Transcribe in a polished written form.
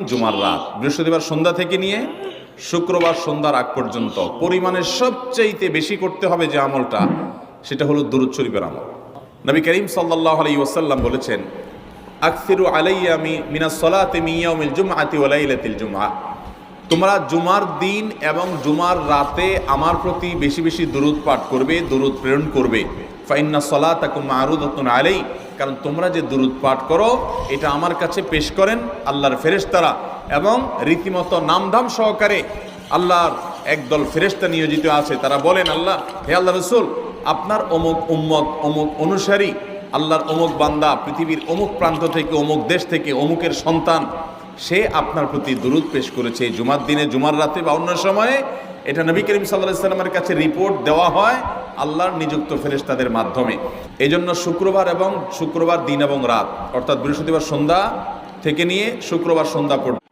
জুমার রাত, বৃহস্পতিবার সন্ধ্যা থেকে নিয়ে শুক্রবার সন্ধ্যার আগ পর্যন্ত পরিমাণের সবচাইতে বেশি করতে হবে যে আমলটা, সেটা হলো দুরূদ শরীফের আমল। নবী করিম সাল্লাল্লাহু আলাইহি ওয়াসাল্লাম বলেছেন, আকসিরু আলাইয়া মিনাস সালাতি মিন ইয়াউমিল জুমআতি ওয়া লাইলাতিল জুমআ, তোমরা জুমার দিন এবং জুমার রাতে আমার প্রতি বেশি বেশি দুরূদ পাঠ করবে, দুরূদ প্রেরণ করবে। ফাইন্না সালাতাকুম মা'রুদাতুন আলাই, কারণ তোমরা যে দুরূদ পাঠ করো এটা আমার কাছে পেশ করেন আল্লাহর ফেরেশতারা, এবং রীতিমতো নামধাম সহকারে আল্লাহর একদল ফেরেশতা নিয়োজিত আছে। তারা বলেন, আল্লাহ, হে আল্লাহ রসুল, আপনার অমুক উম্মত, অমুক অনুসারী, আল্লাহর অমুক বান্দা পৃথিবীর অমুক প্রান্ত থেকে, অমুক দেশ থেকে, অমুকের সন্তান, সে আপনার প্রতি দুরূদ পেশ করেছে জুমার দিনে, জুমার রাতে বা অন্য সময়ে। এটা নবী করিম সাল্লাল্লাহু আলাইহি ওয়াসাল্লামের কাছে রিপোর্ট দেওয়া হয় আল্লাহর নিযুক্ত ফেরেশতাদের মাধ্যমে। এই জন্য শুক্রবার দিন এবং রাত, অর্থাৎ বৃহস্পতিবার সন্ধ্যা থেকে নিয়ে শুক্রবার সন্ধ্যা পর্যন্ত